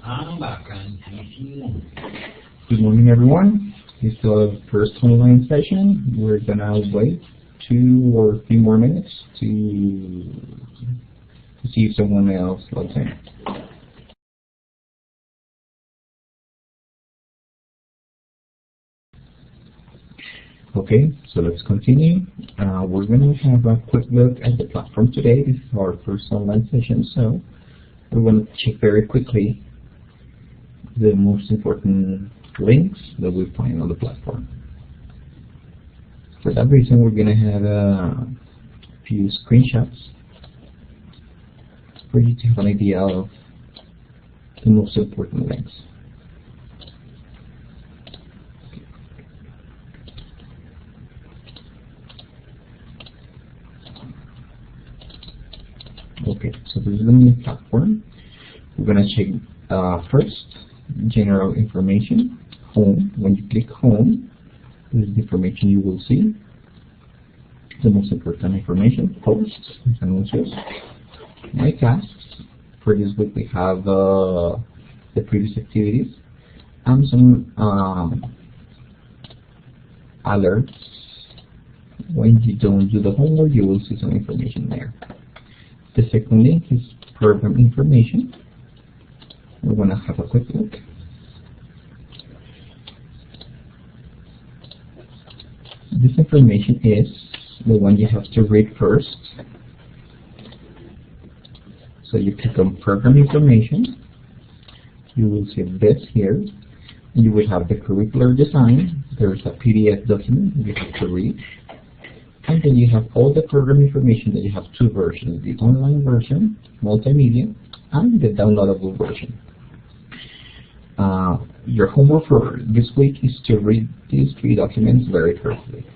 Good morning, everyone. It's the first online session. We're gonna wait 2 or 3 more minutes to see if someone else logs in. Okay, so let's continue. We're going to have a quick look at the platform today. This is our first online session, so we're going to check very quickly the most important links that we find on the platform. For that reason, we're going to have a few screenshots for you to have an idea of the most important links. Okay, so this is the new platform. We're going to check first general information, home. When you click home, this is the information you will see. The most important information, posts, anuncios, my tasks. For this week we have the previous activities and some alerts. When you don't do the homework, you will see some information there. The second link is program information. We're going to have a quick look. This information is the one you have to read first. So you click on program information. You will see this here. You will have the curricular design. There's a PDF document you have to read. And then you have all the program information that you have 2 versions, the online version, multimedia, and the downloadable version. Your homework for this week is to read these 3 documents very carefully.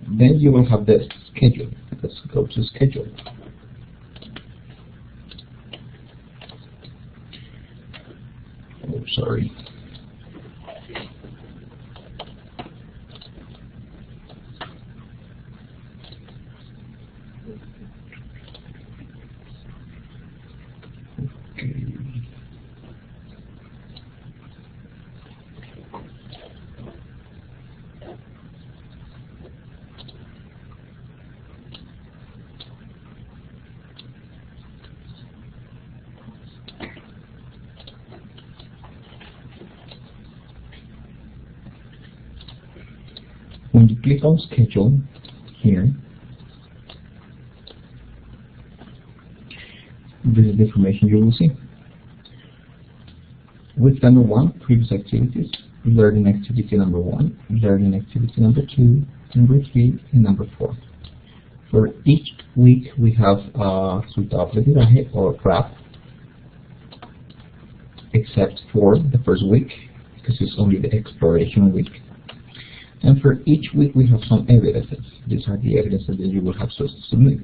Then you will have the schedule. Let's go to schedule. Oh, sorry. When you click on schedule here, this is the information you will see. With number 1, previous activities, learning activity number 1, learning activity number 2, number 3, and number 4. For each week we have resultado de aprendizaje or graph, except for the first week because it's only the exploration week. And for each week we have some evidences. These are the evidences that you will have to submit.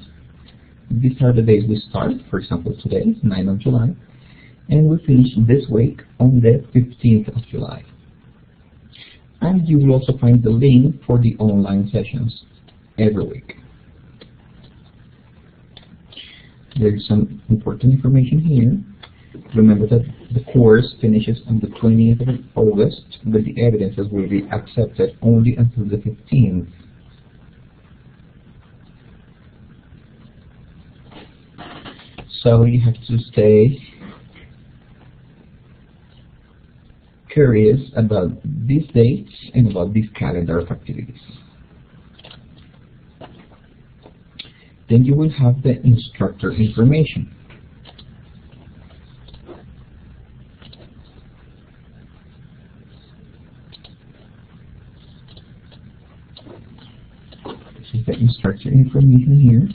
These are the days we start. For example, today, 9th of July, and we finish this week on the 15th of July. And you will also find the link for the online sessions every week. There is some important information here. Remember that the course finishes on the 20th of August, but the evidences will be accepted only until the 15th. So you have to stay curious about these dates and about this calendar of activities. Then you will have the instructor information. The instructor information here.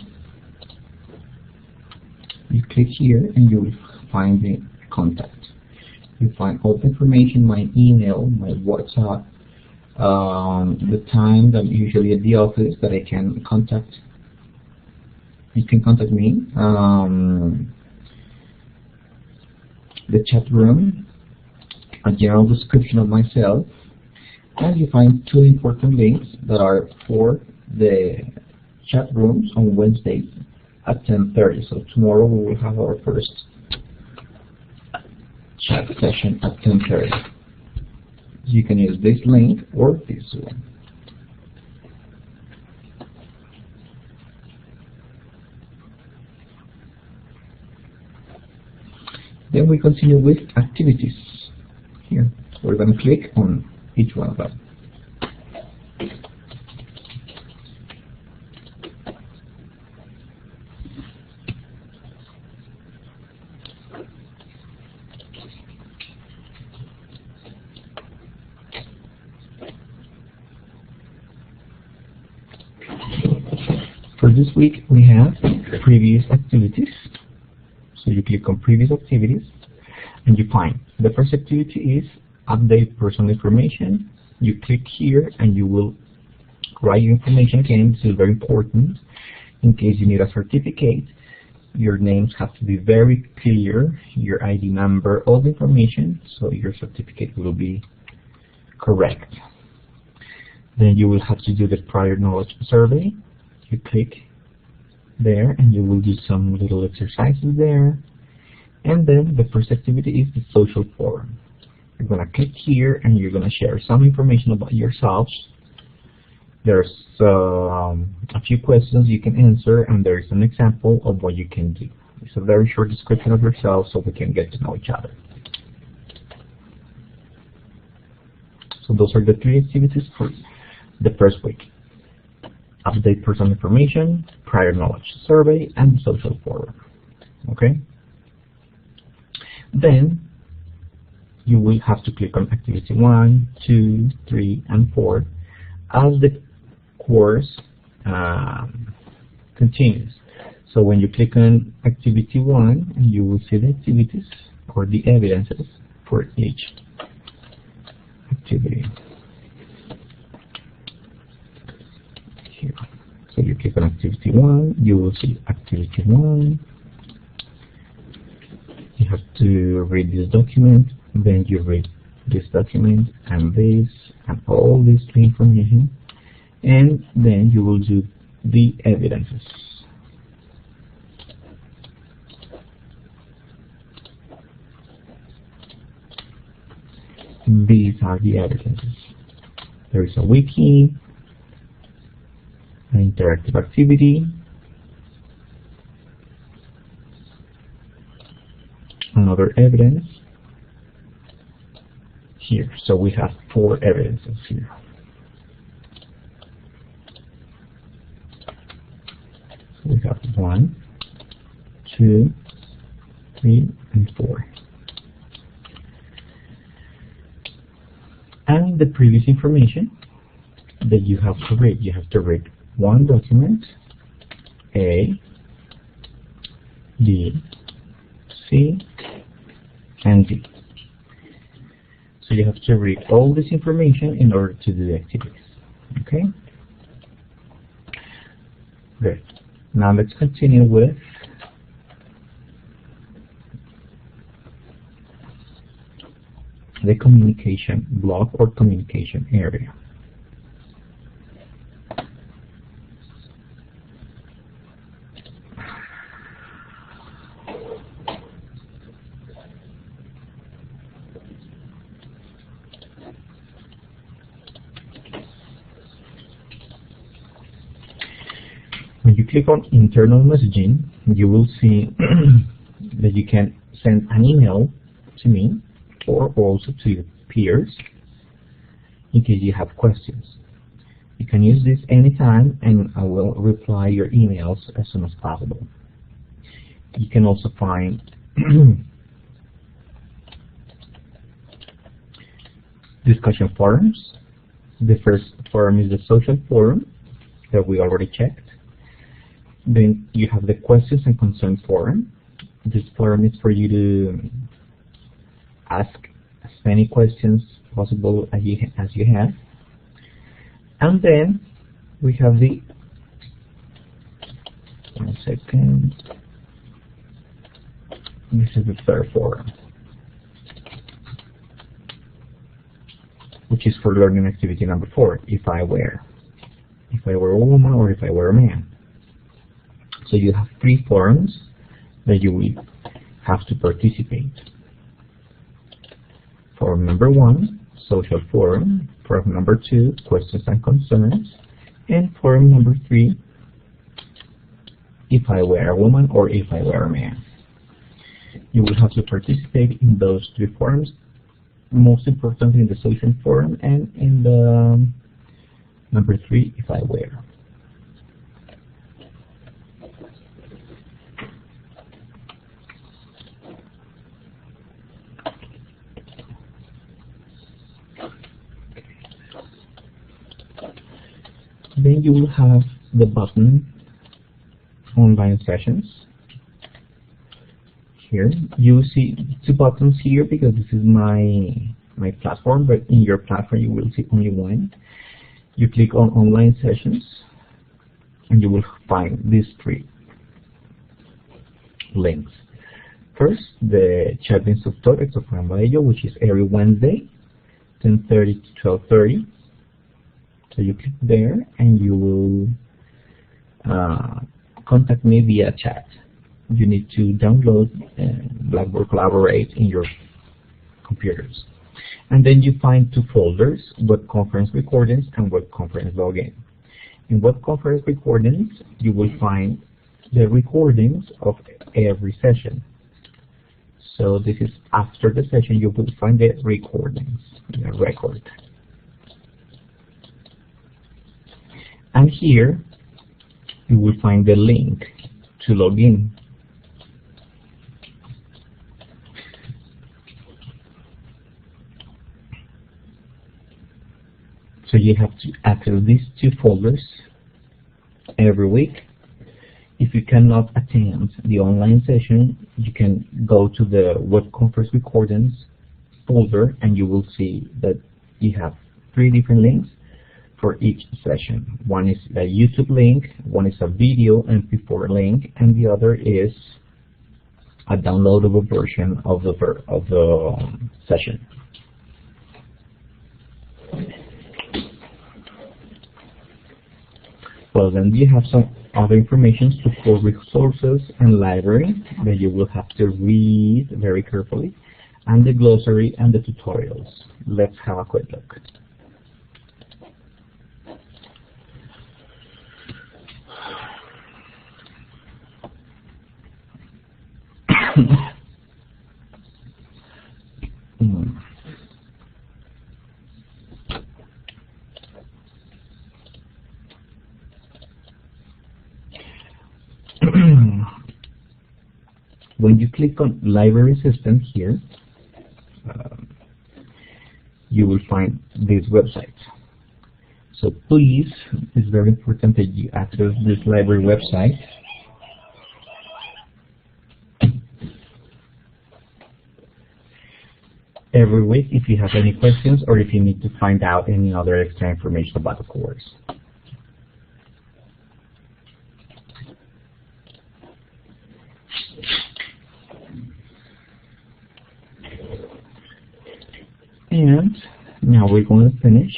You click here and you will find the contact. You find all the information, my email, my WhatsApp, the time that I'm usually at the office that I can contact. You can contact me. The chat room, a general description of myself, and you find 2 important links that are for the chat rooms on Wednesdays at 10:30. So tomorrow we will have our first chat session at 10:30. You can use this link or this one. Then we continue with activities. Here, we're going to click on each one of them. For this week, we have previous activities. So you click on previous activities and you find the first activity is update personal information. You click here and you will write your information again. This is very important. In case you need a certificate, your names have to be very clear, your ID number, all the information, so your certificate will be correct. Then you will have to do the prior knowledge survey. You click there and you will do some little exercises there. And then the first activity is the social forum. You're going to click here and you're going to share some information about yourselves. There's a few questions you can answer and there is an example of what you can do. It's a very short description of yourself so we can get to know each other. So those are the 3 activities for the first week. Update personal information, prior knowledge survey, and social forum. Okay? Then you will have to click on activity 1, 2, 3, and 4 as the course continues. So when you click on activity 1, you will see the activities or the evidences for each activity. Here. So you click on activity 1, you will see activity 1. You have to read this document, then you read this document and this and all this information, and then you will do the evidences. These are the evidences. There is a wiki, an interactive activity, another evidence here. So we have 4 evidences here. So we have 1, 2, 3, and 4. And the previous information that you have to read. You have to read 1 document, A, B, C, and D. So you have to read all this information in order to do the activities. Okay? Good. Now let's continue with the communication block or communication area. When you click on internal messaging, you will see that you can send an email to me or also to your peers in case you have questions. You can use this anytime and I will reply your emails as soon as possible. You can also find discussion forums. The first forum is the social forum that we already checked. Then you have the questions and concerns forum. This forum is for you to ask as many questions possible as you have. And then we have the, one second, this is the third forum, which is for learning activity number 4, if I were a woman or if I were a man. So you have 3 forums that you will have to participate. forum number 1, social forum, forum number 2, questions and concerns, and forum number 3, if I were a woman or if I were a man. You will have to participate in those 3 forums, most importantly in the social forum and in the number 3, if I were. Then you will have the button online sessions. Here you will see 2 buttons here because this is my platform, but in your platform you will see only one. You click on online sessions and you will find these 3 links. First, the chat de instructores of Fran Baello, which is every Wednesday, 10:30 to 12:30. So you click there and you will contact me via chat. You need to download Blackboard Collaborate in your computers. And then you find 2 folders, web conference recordings and web conference login. In web conference recordings, you will find the recordings of every session. So this is after the session, you will find the recordings, the record. And here, you will find the link to log in. So you have to access these 2 folders every week. If you cannot attend the online session, you can go to the web conference recordings folder and you will see that you have 3 different links for each session. One is a YouTube link, one is a video MP4 link, and the other is a downloadable version of the session. Well, then you have some other information for resources and library that you will have to read very carefully, and the glossary and the tutorials. Let's have a quick look. When you click on Library System here, you will find this website. So please, it's very important that you access this library website. Every week, if you have any questions or if you need to find out any other extra information about the course. And now we're going to finish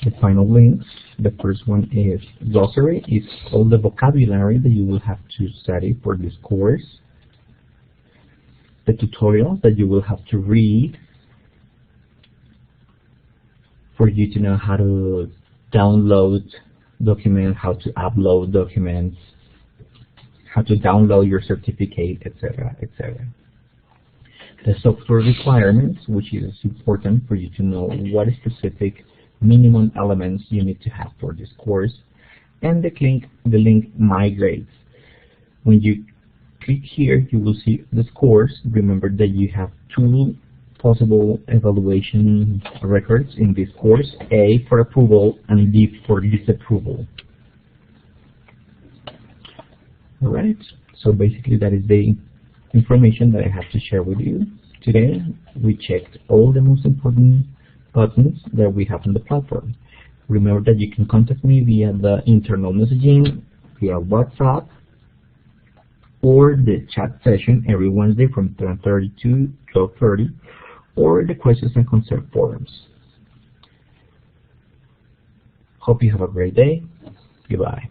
the final links. The first one is glossary. It's all the vocabulary that you will have to study for this course. The tutorials that you will have to read for you to know how to download documents, how to upload documents, how to download your certificate, etc., etc. The software requirements, which is important for you to know what specific minimum elements you need to have for this course, and the link My Grades. When you click here, you will see the scores. Remember that you have 2 possible evaluation records in this course, A for approval and D for disapproval. Alright, so basically that is the information that I have to share with you. Today we checked all the most important buttons that we have on the platform. Remember that you can contact me via the internal messaging, via WhatsApp, or the chat session every Wednesday from 10:30 to 12:30, or the questions and concern forums. Hope you have a great day. Goodbye.